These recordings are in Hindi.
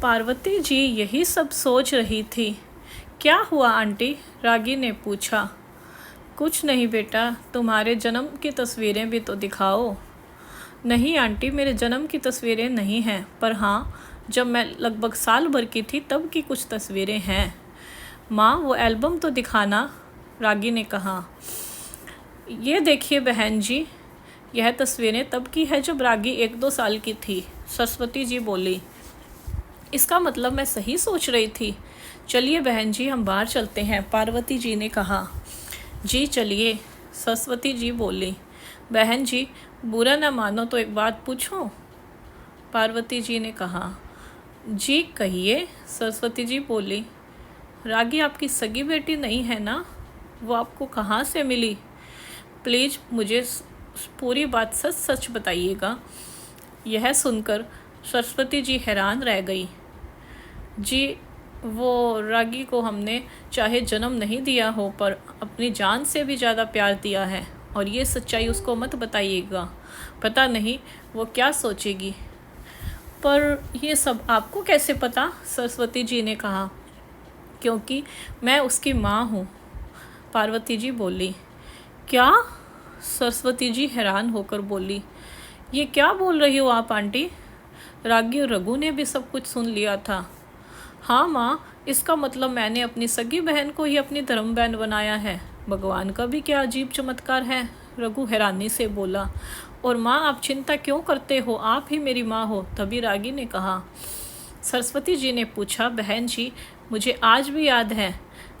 पार्वती जी यही सब सोच रही थी। क्या हुआ आंटी? रागी ने पूछा। कुछ नहीं बेटा, तुम्हारे जन्म की तस्वीरें भी तो दिखाओ। नहीं आंटी, मेरे जन्म की तस्वीरें नहीं हैं, पर हाँ, जब मैं लगभग साल भर की थी तब की कुछ तस्वीरें हैं। माँ, वो एल्बम तो दिखाना, रागी ने कहा। ये देखिए बहन जी, यह तस्वीरें तब की है जब रागी 1-2 साल की थी, सरस्वती जी बोली। इसका मतलब मैं सही सोच रही थी। चलिए बहन जी, हम बाहर चलते हैं, पार्वती जी ने कहा। जी चलिए, सरस्वती जी बोली। बहन जी, बुरा न मानो तो एक बात पूछूं? पार्वती जी ने कहा। जी कहिए, सरस्वती जी बोली। रागी आपकी सगी बेटी नहीं है ना? वो आपको कहाँ से मिली? प्लीज़ मुझे पूरी बात सच सच बताइएगा। यह सुनकर सरस्वती जी हैरान रह गई। जी, वो रागी को हमने चाहे जन्म नहीं दिया हो, पर अपनी जान से भी ज़्यादा प्यार दिया है, और ये सच्चाई उसको मत बताइएगा। पता नहीं वो क्या सोचेगी। पर ये सब आपको कैसे पता? सरस्वती जी ने कहा। क्योंकि मैं उसकी माँ हूँ, पार्वती जी बोली। क्या? सरस्वती जी हैरान होकर बोली। ये क्या बोल रही हो आप आंटी? रागी और रघु ने भी सब कुछ सुन लिया था। हाँ माँ, इसका मतलब मैंने अपनी सगी बहन को ही अपनी धर्म बहन बनाया है। भगवान का भी क्या अजीब चमत्कार है, रघु हैरानी से बोला। और माँ, आप चिंता क्यों करते हो? आप ही मेरी माँ हो, तभी रागी ने कहा। सरस्वती जी ने पूछा। बहन जी, मुझे आज भी याद है,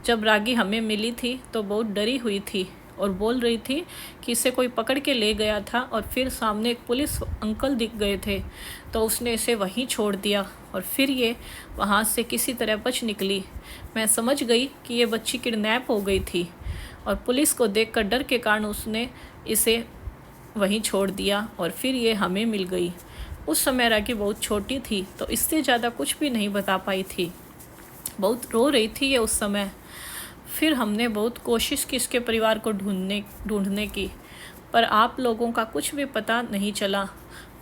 जब रागी हमें मिली थी तो बहुत डरी हुई थी और बोल रही थी कि इसे कोई पकड़ के ले गया था, और फिर सामने एक पुलिस अंकल दिख गए थे तो उसने इसे वहीं छोड़ दिया, और फिर ये वहाँ से किसी तरह बच निकली। मैं समझ गई कि ये बच्ची किडनैप हो गई थी, और पुलिस को देखकर डर के कारण उसने इसे वहीं छोड़ दिया, और फिर ये हमें मिल गई। उस समय रागी बहुत छोटी थी तो इससे ज़्यादा कुछ भी नहीं बता पाई थी। बहुत रो रही थी ये उस समय। फिर हमने बहुत कोशिश की इसके परिवार को ढूंढने की, पर आप लोगों का कुछ भी पता नहीं चला।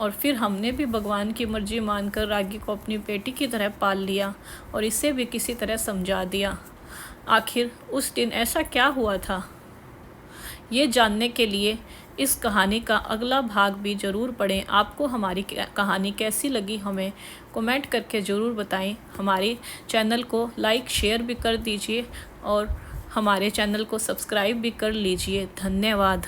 और फिर हमने भी भगवान की मर्जी मानकर रागी को अपनी बेटी की तरह पाल लिया और इसे भी किसी तरह समझा दिया। आखिर उस दिन ऐसा क्या हुआ था? ये जानने के लिए इस कहानी का अगला भाग भी ज़रूर पढ़ें। आपको हमारी कहानी कैसी लगी हमें कमेंट करके ज़रूर बताएं। हमारे चैनल को लाइक शेयर भी कर दीजिए और हमारे चैनल को सब्सक्राइब भी कर लीजिए। धन्यवाद।